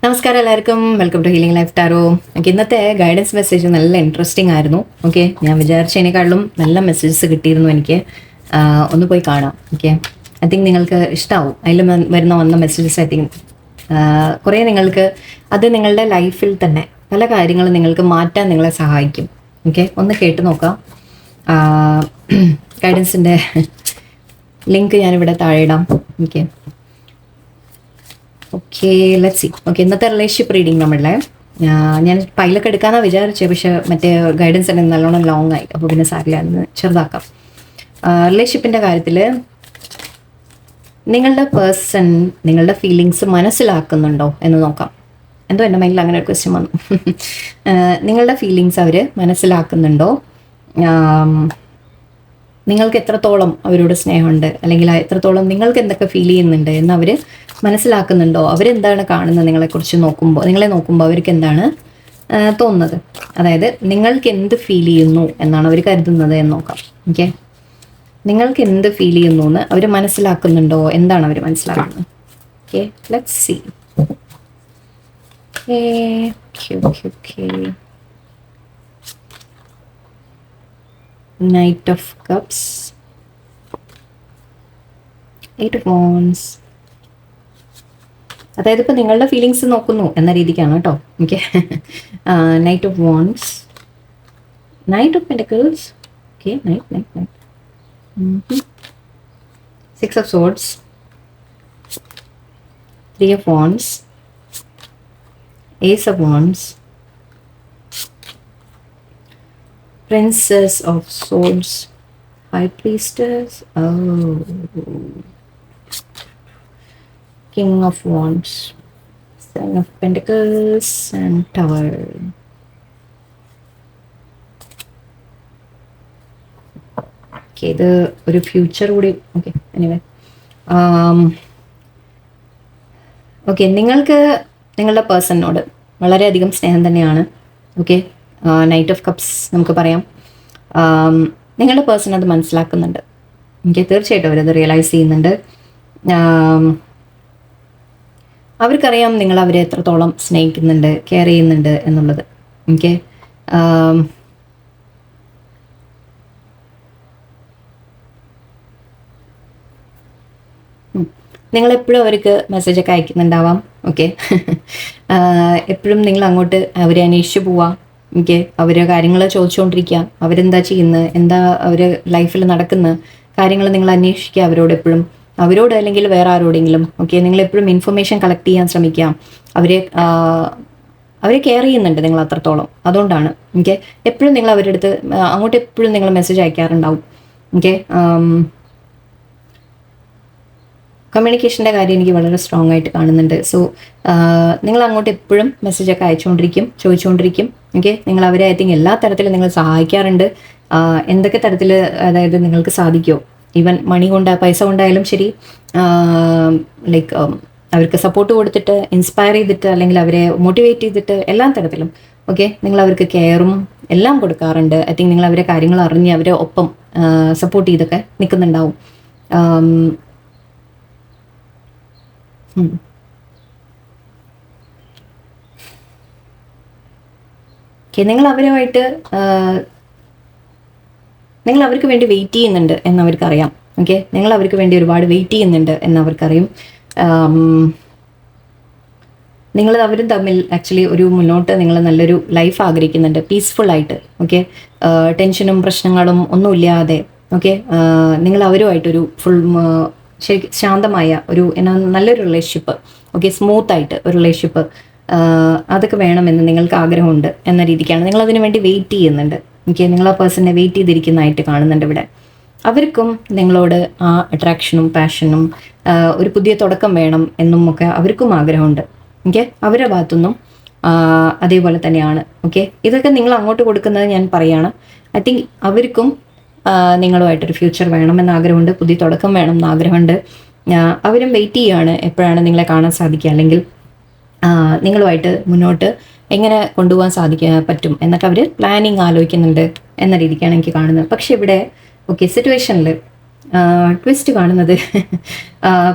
നമസ്കാരം എല്ലാവർക്കും, welcome to healing life tarot. Okay, ഇന്നത്തെ ഗൈഡൻസ് മെസ്സേജ് നല്ല ഇൻട്രസ്റ്റിംഗ് ആയിരുന്നു. ഓക്കെ, ഞാൻ വിചാരിച്ചതിനേക്കാളും നല്ല മെസ്സേജസ് കിട്ടിയിരുന്നു എനിക്ക്. ഒന്ന് പോയി കാണാം. ഓക്കെ, ഐ തിങ്ക് നിങ്ങൾക്ക് ഇഷ്ടമാവും. അതിൽ വന്ന മെസ്സേജസ് ഐ തിങ്ക് കുറേ നിങ്ങൾക്ക് അത് നിങ്ങളുടെ ലൈഫിൽ തന്നെ പല കാര്യങ്ങളും നിങ്ങൾക്ക് മാറ്റാൻ നിങ്ങളെ സഹായിക്കും. ഓക്കെ, ഒന്ന് കേട്ട് നോക്കാം. ഗൈഡൻസിൻ്റെ ലിങ്ക് ഞാനിവിടെ താഴെ ഇടാം. Okay okay, let's C. Okay, ഇന്നത്തെ റിലേഷൻഷിപ്പ് റീഡിങ് നമ്മളുടെ ഞാൻ പൈലൊക്കെ എടുക്കാമെന്നാണ് വിചാരിച്ചത്, പക്ഷേ മറ്റേ ഗൈഡൻസ് തന്നെ നല്ലോണം ലോങ് ആയി. അപ്പോൾ പിന്നെ സാരില്ല, അന്ന് ചെറുതാക്കാം. റിലേഷൻഷിപ്പിൻ്റെ കാര്യത്തിൽ നിങ്ങളുടെ പേഴ്സൺ നിങ്ങളുടെ ഫീലിങ്സ് മനസ്സിലാക്കുന്നുണ്ടോ എന്ന് നോക്കാം. എന്തോ എൻ്റെ മൈൻഡിൽ അങ്ങനെ ഒരു ക്വസ്റ്റ്യൻ വന്നു. നിങ്ങളുടെ ഫീലിങ്സ് അവർ മനസ്സിലാക്കുന്നുണ്ടോ? നിങ്ങൾക്ക് എത്രത്തോളം അവരോട് സ്നേഹമുണ്ട്, അല്ലെങ്കിൽ എത്രത്തോളം നിങ്ങൾക്ക് എന്തൊക്കെ ഫീൽ ചെയ്യുന്നുണ്ട് എന്ന് അവർ മനസ്സിലാക്കുന്നുണ്ടോ? അവരെന്താണ് കാണുന്നത് നിങ്ങളെക്കുറിച്ച് നോക്കുമ്പോൾ, നിങ്ങളെ നോക്കുമ്പോൾ അവർക്ക് എന്താണ് തോന്നുന്നത്? അതായത് നിങ്ങൾക്ക് എന്ത് ഫീൽ ചെയ്യുന്നു എന്നാണ് അവർ കരുതുന്നത് എന്ന് നോക്കാം. ഓക്കെ, നിങ്ങൾക്ക് എന്ത് ഫീൽ ചെയ്യുന്നു എന്ന് അവർ മനസ്സിലാക്കുന്നുണ്ടോ? എന്താണ് അവർ മനസ്സിലാക്കുന്നത്? Okay, let's see. Okay, Knight of Cups, Eight of Wands. അതായത് ഇപ്പോൾ നിങ്ങളുടെ ഫീലിങ്സ് നോക്കുന്നു എന്ന രീതിക്കാണ് കേട്ടോ. Okay, Knight of Wands, Knight of Pentacles. Okay, Knight. Six of Swords, Three of Wands, Ace of Wands, Princess of Swords, High Priestess, King of Wands, Seven of Pentacles, and Tower. Okay, ഇത് ഒരു future കൂടി. Okay, anyway, okay, നിങ്ങൾക്ക് നിങ്ങളുടെ പേഴ്സണിനോട് വളരെയധികം സ്നേഹം തന്നെയാണ്. Okay, Knight of cups നമുക്ക് പറയാം. നിങ്ങളുടെ പേഴ്സൺ അത് മനസ്സിലാക്കുന്നുണ്ട്. ഓക്കെ, തീർച്ചയായിട്ടും അവരത് റിയലൈസ് ചെയ്യുന്നുണ്ട്. അവർക്കറിയാം നിങ്ങൾ അവരെ എത്രത്തോളം സ്നേഹിക്കുന്നുണ്ട്, കെയർ ചെയ്യുന്നുണ്ട് എന്നുള്ളത്. ഓക്കെ, നിങ്ങളെപ്പോഴും അവർക്ക് മെസ്സേജൊക്കെ അയക്കുന്നുണ്ടാവാം. ഓക്കെ, എപ്പോഴും നിങ്ങൾ അങ്ങോട്ട് അവരെ അന്വേഷിച്ച് പോവാം. ഓക്കെ, അവരെ കാര്യങ്ങൾ ചോദിച്ചുകൊണ്ടിരിക്കുക, അവരെന്താ ചെയ്യുന്നത്, എന്താ അവർ ലൈഫിൽ നടക്കുന്ന കാര്യങ്ങൾ നിങ്ങൾ അന്വേഷിക്കുക അവരോട് എപ്പോഴും, അവരോട് അല്ലെങ്കിൽ വേറെ ആരോടെങ്കിലും. ഓക്കെ, നിങ്ങളെപ്പോഴും ഇൻഫർമേഷൻ കളക്ട് ചെയ്യാൻ ശ്രമിക്കുക. അവരെ കെയർ ചെയ്യുന്നുണ്ട് നിങ്ങൾ അത്രത്തോളം. അതുകൊണ്ടാണ് ഓക്കെ എപ്പോഴും നിങ്ങൾ അവരുടെ അടുത്ത് അങ്ങോട്ട് എപ്പോഴും നിങ്ങൾ മെസ്സേജ് അയക്കാറുണ്ടാവും. ഓക്കെ, കമ്മ്യൂണിക്കേഷൻ്റെ കാര്യം എനിക്ക് വളരെ സ്ട്രോങ് ആയിട്ട് കാണുന്നുണ്ട്. സോ നിങ്ങൾ അങ്ങോട്ട് എപ്പോഴും മെസ്സേജൊക്കെ അയച്ചുകൊണ്ടിരിക്കും, ചോദിച്ചുകൊണ്ടിരിക്കും. ഓക്കെ, നിങ്ങൾ അവരെ ഐ തിങ്ക് എല്ലാ തരത്തിലും നിങ്ങൾ സഹായിക്കാറുണ്ട്. എന്തൊക്കെ തരത്തിൽ അതായത് നിങ്ങൾക്ക് സാധിക്കുമോ, ഈവൻ മണി കൊണ്ട്, പൈസ കൊണ്ടായാലും ശരി, ലൈക്ക് അവർക്ക് സപ്പോർട്ട് കൊടുത്തിട്ട്, ഇൻസ്പയർ ചെയ്തിട്ട്, അല്ലെങ്കിൽ അവരെ മോട്ടിവേറ്റ് ചെയ്തിട്ട്, എല്ലാ തരത്തിലും ഓക്കെ നിങ്ങൾ അവർക്ക് കെയറും എല്ലാം കൊടുക്കാറുണ്ട്. ഐ തിങ്ക് നിങ്ങൾ അവരെ കാര്യങ്ങൾ അറിഞ്ഞ് അവരെ ഒപ്പം സപ്പോർട്ട് ചെയ്തൊക്കെ നിൽക്കുന്നുണ്ടാവും. നിങ്ങൾ അവരുമായിട്ട് നിങ്ങൾ അവർക്ക് വേണ്ടി വെയിറ്റ് ചെയ്യുന്നുണ്ട് എന്നവർക്കറിയാം. ഓക്കെ, നിങ്ങൾ അവർക്ക് വേണ്ടി ഒരുപാട് വെയിറ്റ് ചെയ്യുന്നുണ്ട് എന്നവർക്കറിയും. നിങ്ങൾ അവരും തമ്മിൽ ആക്ച്വലി ഒരു മുന്നോട്ട് നിങ്ങൾ നല്ലൊരു ലൈഫ് ആഗ്രഹിക്കുന്നുണ്ട്, പീസ്ഫുൾ ആയിട്ട്. ഓക്കെ, ടെൻഷനും പ്രശ്നങ്ങളും ഒന്നുമില്ലാതെ. ഓക്കെ, നിങ്ങൾ അവരുമായിട്ടൊരു ഫുൾ ശരി ശാന്തമായ ഒരു നല്ലൊരു റിലേഷൻഷിപ്പ്. ഓക്കെ, സ്മൂത്തായിട്ട് ഒരു റിലേഷൻഷിപ്പ് അതൊക്കെ വേണമെന്ന് നിങ്ങൾക്ക് ആഗ്രഹമുണ്ട് എന്ന രീതിക്കാണ് നിങ്ങൾ അതിനു വേണ്ടി വെയിറ്റ് ചെയ്യുന്നുണ്ട്. ഓക്കെ, നിങ്ങൾ ആ പേഴ്സണെ വെയിറ്റ് ചെയ്തിരിക്കുന്നതായിട്ട് കാണുന്നുണ്ട് ഇവിടെ. അവർക്കും നിങ്ങളോട് ആ അട്രാക്ഷനും പാഷനും ഒരു പുതിയ തുടക്കം വേണം എന്നും ഒക്കെ അവർക്കും ആഗ്രഹമുണ്ട്. ഓക്കെ, അവരുടെ ഭാഗത്തുനിന്നും അതേപോലെ തന്നെയാണ്. ഓക്കെ, ഇതൊക്കെ നിങ്ങൾ അങ്ങോട്ട് കൊടുക്കുന്നത് ഞാൻ പറയാണ്. ഐ തിങ്ക് അവർക്കും നിങ്ങളുമായിട്ടൊരു ഫ്യൂച്ചർ വേണമെന്ന് ആഗ്രഹമുണ്ട്, പുതിയ തുടക്കം വേണം എന്ന് ആഗ്രഹമുണ്ട്. അവരും വെയിറ്റ് ചെയ്യുകയാണ് എപ്പോഴാണ് നിങ്ങളെ കാണാൻ സാധിക്കുക, അല്ലെങ്കിൽ നിങ്ങളുമായിട്ട് മുന്നോട്ട് എങ്ങനെ കൊണ്ടുപോകാൻ പറ്റും എന്നൊക്കെ അവർ പ്ലാനിങ് ആലോചിക്കുന്നുണ്ട് എന്ന രീതിക്കാണ് എനിക്ക് കാണുന്നത്. പക്ഷെ ഇവിടെ ഓക്കെ സിറ്റുവേഷനിൽ ട്വിസ്റ്റ് കാണുന്നത്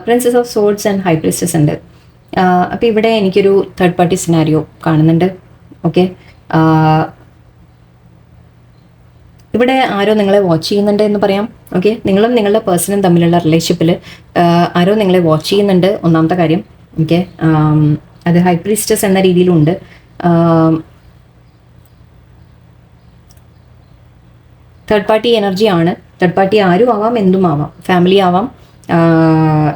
princess of swords and high priestess ഉണ്ട്. അപ്പോൾ ഇവിടെ എനിക്കൊരു തേർഡ് പാർട്ടി സിനാരിയോ കാണുന്നുണ്ട്. ഓക്കെ, ഇവിടെ ആരോ നിങ്ങളെ വാച്ച് ചെയ്യുന്നുണ്ട് എന്ന് പറയാം. ഓക്കെ, നിങ്ങളും നിങ്ങളുടെ പേഴ്സണും തമ്മിലുള്ള റിലേഷൻഷിപ്പിൽ ആരോ നിങ്ങളെ വാച്ച് ചെയ്യുന്നുണ്ട്, ഒന്നാമത്തെ കാര്യം. ഓക്കെ, അത് ഹൈ പ്രീസ്റ്റസ് എന്ന രീതിയിലുണ്ട്. തേർഡ് പാർട്ടി എനർജി ആണ്. തേർഡ് പാർട്ടി ആരും ആവാം, എന്തും ആവാം. ഫാമിലി ആവാം,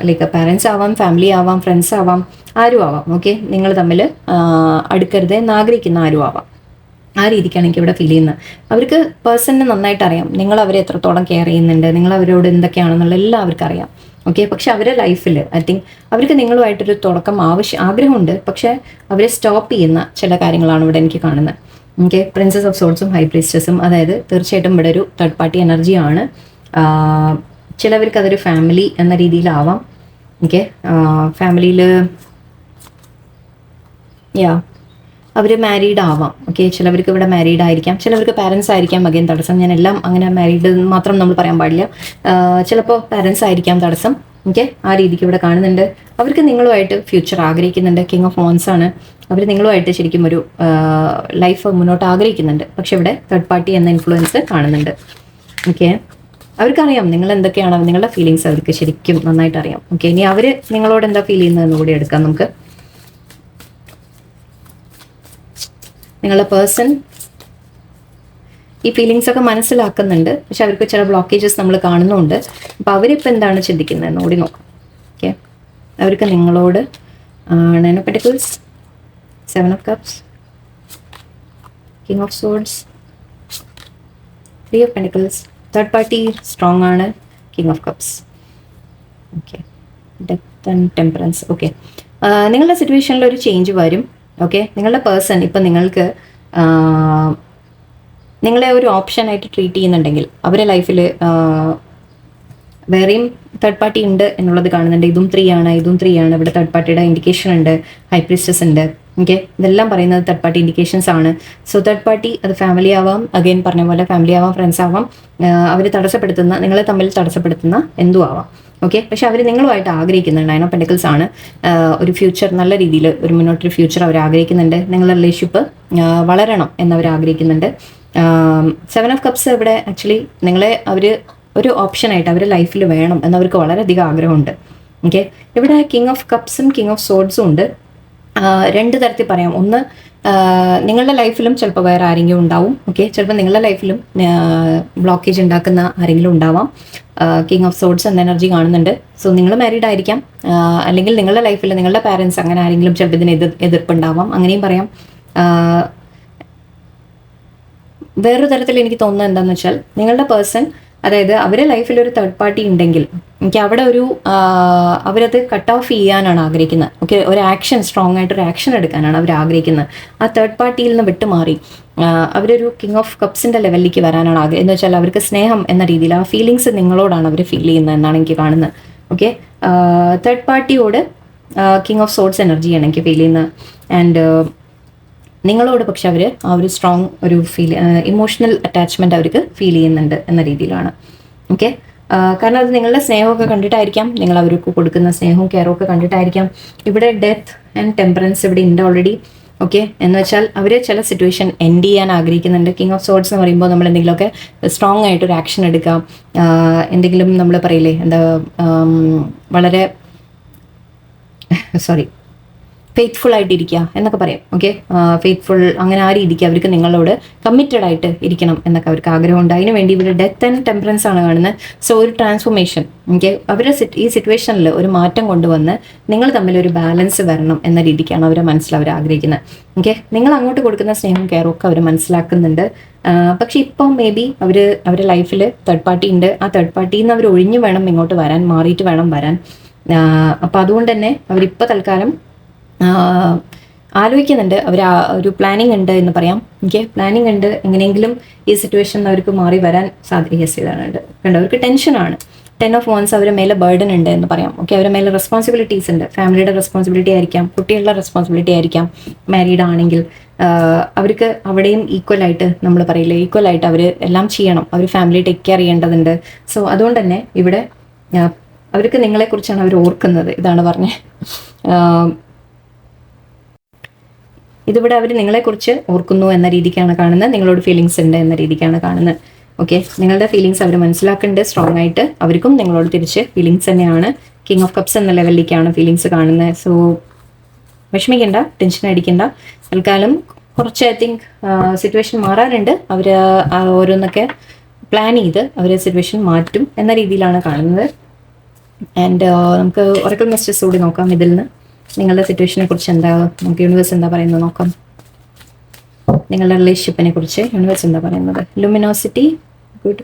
ലൈക്ക് പാരൻസ് ആവാം, ഫാമിലി ആവാം, ഫ്രണ്ട്സ് ആവാം, ആരും ആവാം. ഓക്കെ, നിങ്ങൾ തമ്മിൽ അടുക്കരുത് എന്ന് ആഗ്രഹിക്കുന്ന ആരും ആവാം. ആ രീതിക്കാണ് എനിക്ക് ഇവിടെ ഫീൽ ചെയ്യുന്നത്. അവർക്ക് പേഴ്സണിനെ നന്നായിട്ട് അറിയാം, നിങ്ങൾ അവരെ എത്രത്തോളം കെയർ ചെയ്യുന്നുണ്ട്, നിങ്ങൾ അവരോട് എന്തൊക്കെയാണെന്നുള്ള എല്ലാം അവർക്ക് അറിയാം. ഓക്കെ, പക്ഷെ അവരുടെ ലൈഫിൽ ഐ തിങ്ക് അവർക്ക് നിങ്ങളുമായിട്ടൊരു തുടക്കം ആഗ്രഹമുണ്ട്, പക്ഷെ അവരെ സ്റ്റോപ്പ് ചെയ്യുന്ന ചില കാര്യങ്ങളാണ് ഇവിടെ എനിക്ക് കാണുന്നത്. ഓക്കെ, പ്രിൻസസ് ഓഫ് സോൾസും ഹൈ പ്രീസ്റ്റസും, അതായത് തീർച്ചയായിട്ടും ഇവിടെ ഒരു തേർഡ് പാർട്ടി എനർജിയാണ്. ചിലവർക്ക് അതൊരു ഫാമിലി എന്ന രീതിയിലാവാം. ഓക്കെ, ഫാമിലിയിൽ അവർ മാരീഡ് ആവാം. ഓക്കെ, ചിലവർക്ക് ഇവിടെ മാരീഡ് ആയിരിക്കാം, ചിലവർക്ക് പാരൻസ് ആയിരിക്കാം അഗൈൻ തടസ്സം. ഞാൻ എല്ലാം അങ്ങനെ മാരീഡ് മാത്രം നമ്മൾ പറയാൻ പാടില്ല. ചിലപ്പോൾ പാരൻസ് ആയിരിക്കാം തടസ്സം. ഓക്കെ, ആ രീതിക്ക് ഇവിടെ കാണുന്നുണ്ട്. അവർക്ക് നിങ്ങളുമായിട്ട് ഫ്യൂച്ചർ ആഗ്രഹിക്കുന്നുണ്ട്. കിങ് ഓഫ് വോൺസ് ആണ്. അവർ നിങ്ങളുമായിട്ട് ശരിക്കും ഒരു ലൈഫ് മുന്നോട്ട് ആഗ്രഹിക്കുന്നുണ്ട്. പക്ഷെ ഇവിടെ തേർഡ് പാർട്ടി എന്ന ഇൻഫ്ലുവൻസ് കാണുന്നുണ്ട്. ഓക്കെ, അവർക്കറിയാം നിങ്ങൾ എന്തൊക്കെയാണ്, നിങ്ങളുടെ ഫീലിങ്സ് അവർക്ക് ശരിക്കും നന്നായിട്ട് അറിയാം. ഓക്കെ, ഇനി അവർ നിങ്ങളോട് എന്താ ഫീൽ ചെയ്യുന്നതെന്ന് കൂടി എടുക്കാം നമുക്ക്. നിങ്ങളുടെ പേഴ്സൺ ഈ ഫീലിങ്സ് ഒക്കെ മനസ്സിലാക്കുന്നുണ്ട്, പക്ഷെ അവർക്ക് ചില ബ്ലോക്കേജസ് നമ്മൾ കാണുന്നുണ്ട്. അപ്പോൾ അവരിപ്പോൾ എന്താണ് ചിന്തിക്കുന്നതെന്ന് കൂടി നോക്കാം. ഓക്കെ, അവർക്ക് നിങ്ങളോട് 9 of Pentacles, 7 of Cups, King of Swords, 3 of Pentacles, third party strong ആണ്, King of Cups. Okay, death and temperance. Okay, നിങ്ങളുടെ സിറ്റുവേഷനിൽ ഒരു ചേഞ്ച് വരും. ഓക്കെ, നിങ്ങളുടെ പേഴ്സൺ ഇപ്പം നിങ്ങൾക്ക് നിങ്ങളെ ഒരു ഓപ്ഷനായിട്ട് ട്രീറ്റ് ചെയ്യുന്നുണ്ടെങ്കിൽ അവരുടെ ലൈഫിൽ വേറെയും തേർഡ് പാർട്ടി ഉണ്ട് എന്നുള്ളത് കാണുന്നുണ്ട്. ഇതും 3 ആണ്, ഇതും 3 ആണ്. ഇവിടെ തേർഡ് പാർട്ടിയുടെ ഇൻഡിക്കേഷൻ ഉണ്ട്, ഹൈ പ്രീസ്റ്റസ് ഉണ്ട്. ഓക്കെ, ഇതെല്ലാം പറയുന്നത് തേർഡ് പാർട്ടി ഇൻഡിക്കേഷൻസ് ആണ്. സോ തേർഡ് പാർട്ടി അത് ഫാമിലി ആവാം, അഗൈൻ പറഞ്ഞ പോലെ ഫാമിലി ആവാം, ഫ്രണ്ട്സ് ആവാം, അവർ തടസ്സപ്പെടുത്തുന്ന, നിങ്ങളെ തമ്മിൽ തടസ്സപ്പെടുത്തുന്ന എന്തും ആവാം. ഓക്കെ, പക്ഷെ അവർ നിങ്ങളുമായിട്ട് ആഗ്രഹിക്കുന്നുണ്ട്. 9 of Pentacles ആണ്. ഒരു ഫ്യൂച്ചർ, നല്ല രീതിയിൽ ഒരു മുന്നോട്ടൊരു ഫ്യൂച്ചർ അവർ ആഗ്രഹിക്കുന്നുണ്ട്. നിങ്ങളുടെ റിലേഷൻഷിപ്പ് വളരണം എന്നവർ ആഗ്രഹിക്കുന്നുണ്ട്. 7 of Cups ഇവിടെ ആക്ച്വലി നിങ്ങളെ അവർ ഒരു ഓപ്ഷനായിട്ട് അവരുടെ ലൈഫിൽ വേണം എന്നവർക്ക് വളരെയധികം ആഗ്രഹമുണ്ട്. ഓക്കെ, ഇവിടെ കിങ് ഓഫ് കപ്സും കിങ് ഓഫ് സോഡ്സും ഉണ്ട്. 2 തരത്തിൽ പറയാം. ഒന്ന്, നിങ്ങളുടെ ലൈഫിലും ചിലപ്പോൾ വേറെ ആരെങ്കിലും ഉണ്ടാവും. ഓക്കെ, ചിലപ്പോൾ നിങ്ങളുടെ ലൈഫിലും ബ്ലോക്കേജ് ഉണ്ടാക്കുന്ന ആരെങ്കിലും ഉണ്ടാവാം. കിങ് ഓഫ് സോഡ്സ് എന്ന എനർജി കാണുന്നുണ്ട്. സോ നിങ്ങൾ മാരീഡ് ആയിരിക്കാം, അല്ലെങ്കിൽ നിങ്ങളുടെ ലൈഫിൽ നിങ്ങളുടെ പാരൻസ് അങ്ങനെ ആരെങ്കിലും ചിലപ്പോൾ ഇതിന് എതിർപ്പുണ്ടാവാം, അങ്ങനെയും പറയാം. വേറൊരു തരത്തിൽ എനിക്ക് തോന്നുന്നത് എന്താണെന്ന് വെച്ചാൽ, നിങ്ങളുടെ പേഴ്സൺ, അതായത് അവരുടെ ലൈഫിൽ ഒരു തേർഡ് പാർട്ടി ഉണ്ടെങ്കിൽ എനിക്ക് അവിടെ ഒരു അവരത് കട്ട് ഓഫ് ചെയ്യാനാണ് ആഗ്രഹിക്കുന്നത്. ഓക്കെ, ഒരു ആക്ഷൻ, സ്ട്രോങ് ആയിട്ടൊരു ആക്ഷൻ എടുക്കാനാണ് അവർ ആഗ്രഹിക്കുന്നത്. ആ തേർഡ് പാർട്ടിയിൽ നിന്ന് വിട്ടുമാറി അവരൊരു കിങ് ഓഫ് കപ്സിൻ്റെ ലെവലിലേക്ക് വരാനാണ് ആഗ്രഹം. എന്ന് വെച്ചാൽ അവർക്ക് സ്നേഹം എന്ന രീതിയിൽ ആ ഫീലിങ്സ് നിങ്ങളോടാണ് അവർ ഫീൽ ചെയ്യുന്നത് എന്നാണ് എനിക്ക് കാണുന്നത്. ഓക്കെ, തേർഡ് പാർട്ടിയോട് കിങ് ഓഫ് സോഡ്സ് എനർജിയാണ് എനിക്ക് ഫീൽ ചെയ്യുന്നത്. ആൻഡ് നിങ്ങളോട് പക്ഷെ അവർ ആ ഒരു സ്ട്രോങ് ഒരു ഇമോഷണൽ അറ്റാച്ച്മെൻറ്റ് അവർക്ക് ഫീൽ ചെയ്യുന്നുണ്ട് എന്ന രീതിയിലാണ്. ഓക്കെ, കാരണം അത് നിങ്ങളുടെ സ്നേഹമൊക്കെ കണ്ടിട്ടായിരിക്കാം, നിങ്ങൾ അവർക്ക് കൊടുക്കുന്ന സ്നേഹവും കെയറും ഒക്കെ കണ്ടിട്ടായിരിക്കാം. ഇവിടെ ഡെത്ത് ആൻഡ് ടെമ്പറൻസ് ഇവിടെ ഉണ്ട് ഓൾറെഡി. ഓക്കെ, എന്ന് വെച്ചാൽ അവർ ചില സിറ്റുവേഷൻ എൻഡ് ചെയ്യാൻ ആഗ്രഹിക്കുന്നുണ്ട്. കിങ് ഓഫ് സോഡ്സ് എന്ന് പറയുമ്പോൾ നമ്മൾ എന്തെങ്കിലുമൊക്കെ സ്ട്രോങ് ആയിട്ടൊരു ആക്ഷൻ എടുക്കാം, എന്തെങ്കിലും നമ്മൾ പറയില്ലേ എന്താ വളരെ ഫെയ്ത്ത്ഫുൾ ആയിട്ടിരിക്കുക എന്നൊക്കെ പറയാം. ഓക്കെ, ഫെയ്ത്ത്ഫുൾ അങ്ങനെ ആ രീതിക്ക് അവർക്ക് നിങ്ങളോട് കമ്മിറ്റഡ് ആയിട്ട് ഇരിക്കണം എന്നൊക്കെ അവർക്ക് ആഗ്രഹമുണ്ട്. അതിന് വേണ്ടി ഇവർ ഡെത്ത് ആൻഡ് ടെമ്പറൻസ് ആണ് കാണുന്നത്. സോ ഒരു ട്രാൻസ്ഫോർമേഷൻ, ഓക്കെ, അവരുടെ ഈ സിറ്റുവേഷനിൽ ഒരു മാറ്റം കൊണ്ടുവന്ന് നിങ്ങൾ തമ്മിൽ ഒരു ബാലൻസ് വരണം എന്ന രീതിക്കാണ് അവരെ മനസ്സിൽ അവർ ആഗ്രഹിക്കുന്നത്. ഓക്കെ, നിങ്ങൾ അങ്ങോട്ട് കൊടുക്കുന്ന സ്നേഹവും കെയറും ഒക്കെ അവർ മനസ്സിലാക്കുന്നുണ്ട്. പക്ഷെ ഇപ്പം മേ ബി അവരുടെ ലൈഫിൽ തേർഡ് പാർട്ടി ഉണ്ട്. ആ തേർഡ് പാർട്ടിയിൽ നിന്ന് അവർ ഒഴിഞ്ഞു വേണം ഇങ്ങോട്ട് വരാൻ, മാറിയിട്ട് വേണം വരാൻ. അപ്പം അതുകൊണ്ട് തന്നെ അവരിപ്പോൾ തൽക്കാലം ആലോചിക്കുന്നുണ്ട്. അവർ ഒരു പ്ലാനിങ് ഉണ്ട് എന്ന് പറയാം. ഓക്കെ, പ്ലാനിങ് ഉണ്ട്, എങ്ങനെയെങ്കിലും ഈ സിറ്റുവേഷൻ അവർക്ക് മാറി വരാൻ സാധ്യതയുണ്ട്. കണ്ടോ, അവർക്ക് ടെൻഷനാണ്. 10 of Wands അവരുടെ മേലെ ബർഡൻ ഉണ്ട് എന്ന് പറയാം. ഓക്കെ, അവരുടെ മേലെ റെസ്പോൺസിബിലിറ്റീസ് ഉണ്ട്. ഫാമിലിയുടെ റെസ്പോൺസിബിലിറ്റി ആയിരിക്കാം, കുട്ടികളുടെ റെസ്പോൺസിബിലിറ്റി ആയിരിക്കാം. മാരീഡ് ആണെങ്കിൽ അവർക്ക് അവിടെയും ഈക്വലായിട്ട്, നമ്മൾ പറയില്ലേ, ഈക്വലായിട്ട് അവർ എല്ലാം ചെയ്യണം. അവർ ഫാമിലി ടേക്ക് കെയർ ചെയ്യേണ്ടതുണ്ട്. സോ അതുകൊണ്ട് തന്നെ ഇവിടെ അവർക്ക് നിങ്ങളെക്കുറിച്ചാണ് അവർ ഓർക്കുന്നത്. ഇതാണ് പറഞ്ഞത്. ഇതിവിടെ അവർ നിങ്ങളെക്കുറിച്ച് ഓർക്കുന്നു എന്ന രീതിക്കാണ് കാണുന്നത്, നിങ്ങളോട് ഫീലിങ്സ് ഉണ്ട് എന്ന രീതിക്കാണ് കാണുന്നത്. ഓക്കെ, നിങ്ങളുടെ ഫീലിങ്സ് അവർ മനസ്സിലാക്കുന്നുണ്ട് സ്ട്രോങ് ആയിട്ട്. അവർക്കും നിങ്ങളോട് തിരിച്ച് ഫീലിങ്സ് തന്നെയാണ്. കിങ് ഓഫ് കപ്സ് എന്ന ലെവലിലേക്കാണ് ഫീലിങ്സ് കാണുന്നത്. സോ വിഷമിക്കേണ്ട, ടെൻഷൻ അടിക്കേണ്ട. തൽക്കാലം കുറച്ച് ഐ തിങ്ക് സിറ്റുവേഷൻ മാറാനുണ്ട്. അവർ ഓരോന്നൊക്കെ പ്ലാൻ ചെയ്ത് അവർ സിറ്റുവേഷൻ മാറ്റും എന്ന രീതിയിലാണ് കാണുന്നത്. ആൻഡ് നമുക്ക് ഒറക്കിൾ മെസ്സേജസ് കൂടി നോക്കാം ഇതിൽ നിന്ന്. നിങ്ങളുടെ സിറ്റുവേഷനെ കുറിച്ച് എന്താ, നമുക്ക് യൂണിവേഴ്സ് എന്താ പറയുന്നത് നോക്കാം. നിങ്ങളുടെ റിലേഷൻഷിപ്പിനെ കുറിച്ച് യൂണിവേഴ്സ് എന്താ പറയുന്നത്. Luminosity, good.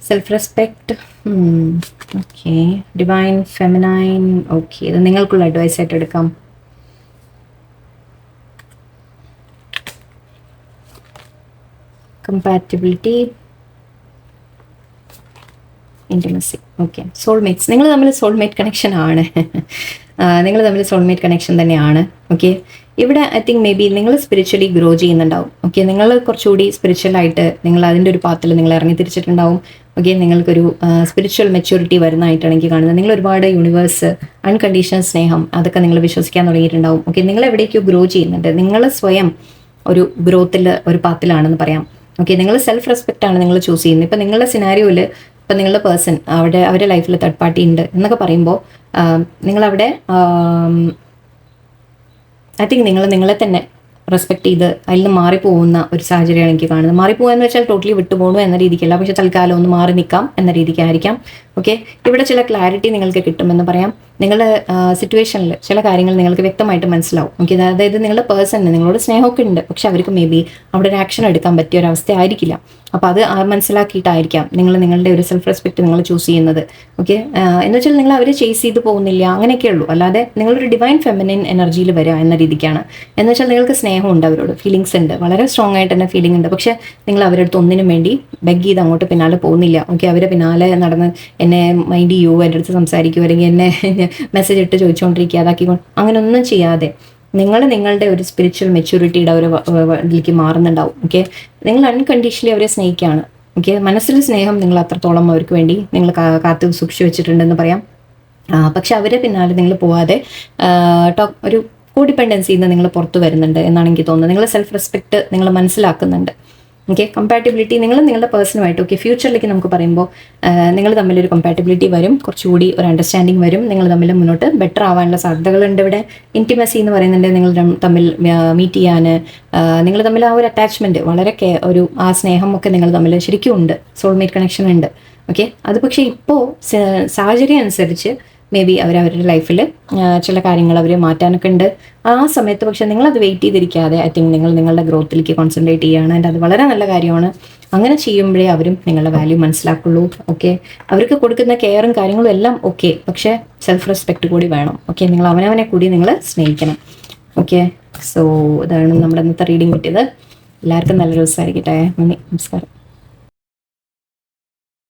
Self respect, okay. Divine feminine, okay. ഇത് നിങ്ങൾക്കുള്ള അഡ്വൈസ് ആയിട്ട് എടുക്കാം. Compatibility, intimacy, okay. സോൾമേറ്റ്സ്, നിങ്ങൾ തമ്മിൽ സോൾമേറ്റ് കണക്ഷൻ ആണ്. നിങ്ങൾ തമ്മിൽ സോൾമേറ്റ് കണക്ഷൻ തന്നെയാണ്. ഓക്കെ, ഇവിടെ ഐ തിങ്ക് മേ ബി നിങ്ങൾ സ്പിരിച്വലി ഗ്രോ ചെയ്യുന്നുണ്ടാവും. ഓക്കെ, നിങ്ങൾ കുറച്ചുകൂടി സ്പിരിച്വലായിട്ട് നിങ്ങൾ അതിൻ്റെ ഒരു പാത്തിൽ നിങ്ങൾ ഇറങ്ങി തിരിച്ചിട്ടുണ്ടാവും. ഓക്കെ, നിങ്ങൾക്കൊരു സ്പിരിച്വൽ മെച്യൂരിറ്റി വരുന്നതായിട്ടാണ് എനിക്ക് കാണുന്നത്. നിങ്ങൾ ഒരുപാട് യൂണിവേഴ്സ്, അൺകണ്ടീഷണൽ സ്നേഹം, അതൊക്കെ നിങ്ങൾ വിശ്വസിക്കാൻ തുടങ്ങിയിട്ടുണ്ടാവും. ഓക്കെ, നിങ്ങൾ എവിടേക്കോ ഗ്രോ ചെയ്യുന്നുണ്ട്. നിങ്ങൾ സ്വയം ഒരു ഗ്രോത്തിൽ ഒരു പാത്തിലാണെന്ന് പറയാം. ഓക്കെ, നിങ്ങൾ സെൽഫ് റെസ്പെക്റ്റ് ആണ് നിങ്ങൾ ചൂസ് ചെയ്യുന്നത്. ഇപ്പം നിങ്ങളുടെ സിനാരിയോയിൽ ഇപ്പം നിങ്ങളുടെ പേഴ്സൺ അവരുടെ ലൈഫിൽ തേർഡ് പാർട്ടി ഉണ്ട് എന്നൊക്കെ പറയുമ്പോൾ നിങ്ങളവിടെ ഐ തിങ്ക് നിങ്ങളെ തന്നെ റെസ്പെക്ട് ചെയ്ത് അതിൽ നിന്ന് മാറിപ്പോകുന്ന ഒരു സാഹചര്യമാണ് എനിക്ക് കാണുന്നത്. മാറിപ്പോകുക എന്ന് വെച്ചാൽ ടോട്ടലി വിട്ടുപോകണു എന്ന രീതിക്കല്ല, പക്ഷെ തൽക്കാലം ഒന്ന് മാറി നിൽക്കാം എന്ന രീതിക്കായിരിക്കാം. ഓക്കെ, ഇവിടെ ചില ക്ലാരിറ്റി നിങ്ങൾക്ക് കിട്ടുമെന്ന് പറയാം. നിങ്ങളുടെ സിറ്റുവേഷനിൽ ചില കാര്യങ്ങൾ നിങ്ങൾക്ക് വ്യക്തമായിട്ട് മനസ്സിലാവും. ഓക്കെ, അതായത് നിങ്ങളുടെ പേഴ്സണിന് നിങ്ങളോട് സ്നേഹമൊക്കെ ഉണ്ട്, പക്ഷെ അവർക്ക് മേ ബി അവിടെ ഒരു ആക്ഷൻ എടുക്കാൻ പറ്റിയ ഒരു അവസ്ഥ ആയിരിക്കില്ല. അപ്പോൾ അത് മനസ്സിലാക്കിയിട്ടായിരിക്കാം നിങ്ങളുടെ ഒരു സെൽഫ് റെസ്പെക്ട് നിങ്ങൾ ചൂസ് ചെയ്യുന്നത്. ഓക്കെ, എന്ന് വെച്ചാൽ നിങ്ങൾ അവരെ ചേസ് ചെയ്ത് പോകുന്നില്ല, അങ്ങനെയൊക്കെ ഉള്ളൂ. അല്ലാതെ നിങ്ങളൊരു ഡിവൈൻ ഫെമിനിൻ എനർജിയിൽ വരിക എന്ന രീതിക്കാണ്. എന്ന് വെച്ചാൽ നിങ്ങൾക്ക് സ്നേഹമുണ്ട്, അവരോട് ഫീലിങ്സ് ഉണ്ട്, വളരെ സ്ട്രോങ് ആയിട്ട് തന്നെ ഫീലിംഗ് ഉണ്ട്. പക്ഷെ നിങ്ങൾ അവരുടെ അടുത്ത് ഒന്നിനും വേണ്ടി ബെഗ് ചെയ്ത് അങ്ങോട്ട് പിന്നാലെ പോകുന്നില്ല. ഓക്കെ, അവരെ പിന്നാലെ നടന്ന് എന്നെ മൈൻഡ് ചെയ്യൂ, എൻ്റെ അടുത്ത് സംസാരിക്കൂ, അല്ലെങ്കിൽ എന്നെ മെസ്സേജ് ഇട്ട് ചോദിച്ചുകൊണ്ടിരിക്കുക, അതാക്കിക്കൊണ്ട് അങ്ങനെ ഒന്നും ചെയ്യാതെ നിങ്ങളുടെ ഒരു സ്പിരിച്വൽ മെച്യൂരിറ്റിയുടെ ഒരു ഇതിലേക്ക് മാറുന്നുണ്ടാവും. ഓക്കെ, നിങ്ങൾ അൺകണ്ടീഷണലി അവരെ സ്നേഹിക്കുകയാണ്. ഓക്കെ, മനസ്സിൽ സ്നേഹം നിങ്ങൾ അത്രത്തോളം അവർക്ക് വേണ്ടി നിങ്ങൾ കാത്തു സൂക്ഷിച്ചു വെച്ചിട്ടുണ്ടെന്ന് പറയാം. പക്ഷെ അവരെ പിന്നാലെ നിങ്ങൾ പോവാതെ ഒരു കോഡിപ്പെൻഡൻസിയിൽ നിന്ന് നിങ്ങൾ പുറത്തു വരുന്നുണ്ട് എന്നാണ് എനിക്ക് തോന്നുന്നത്. നിങ്ങൾ സെൽഫ് റെസ്പെക്ട് നിങ്ങൾ മനസ്സിലാക്കുന്നുണ്ട്. ഓക്കെ, കമ്പാറ്റബിലിറ്റി നിങ്ങൾ നിങ്ങളുടെ പേഴ്സണുമായിട്ട്, ഓക്കെ, ഫ്യൂച്ചറിലേക്ക് നമുക്ക് പറയുമ്പോൾ നിങ്ങൾ തമ്മിലൊരു കമ്പാറ്റബിലിറ്റി വരും, കുറച്ചുകൂടി ഒരു അണ്ടർസ്റ്റാൻഡിങ് വരും, നിങ്ങൾ തമ്മിൽ മുന്നോട്ട് ബെറ്റർ ആവാനുള്ള സാധ്യതകളുണ്ട്. ഇവിടെ ഇൻറ്റിമസി എന്ന് പറയുന്നുണ്ട്, നിങ്ങൾ തമ്മിൽ മീറ്റ് ചെയ്യാൻ, നിങ്ങൾ തമ്മിൽ ആ ഒരു അറ്റാച്ച്മെൻറ്റ് വളരെ ഒരു ആ സ്നേഹമൊക്കെ നിങ്ങൾ തമ്മിൽ ശരിക്കും ഉണ്ട്, സോൾമേറ്റ് കണക്ഷൻ ഉണ്ട്. ഓക്കെ, അത് പക്ഷേ ഇപ്പോൾ സാഹചര്യം അനുസരിച്ച് മേ ബി അവരുടെ ലൈഫിൽ ചില കാര്യങ്ങൾ അവർ മാറ്റാനൊക്കെ ഉണ്ട്. ആ സമയത്ത് പക്ഷെ നിങ്ങളത് വെയിറ്റ് ചെയ്തിരിക്കാതെ ഐ തിങ്ക് നിങ്ങളുടെ ഗ്രോത്തിലേക്ക് കോൺസെൻട്രേറ്റ് ചെയ്യുകയാണ്. ആൻഡ് അത് വളരെ നല്ല കാര്യമാണ്. അങ്ങനെ ചെയ്യുമ്പോഴേ അവരും നിങ്ങളുടെ വാല്യൂ മനസ്സിലാക്കുള്ളൂ. ഓക്കെ, അവർക്ക് കൊടുക്കുന്ന കെയറും കാര്യങ്ങളും എല്ലാം ഓക്കെ, പക്ഷേ സെൽഫ് റെസ്പെക്റ്റ് കൂടി വേണം. ഓക്കെ, നിങ്ങൾ അവനവനെ കൂടി നിങ്ങൾ സ്നേഹിക്കണം. ഓക്കെ, സോ ഇതാണ് നമ്മുടെ ഇന്നത്തെ റീഡിങ് കിട്ടിയത്. എല്ലാവർക്കും നല്ലൊരു ദിവസമായിരിക്കട്ടെ. നന്ദി, നമസ്കാരം.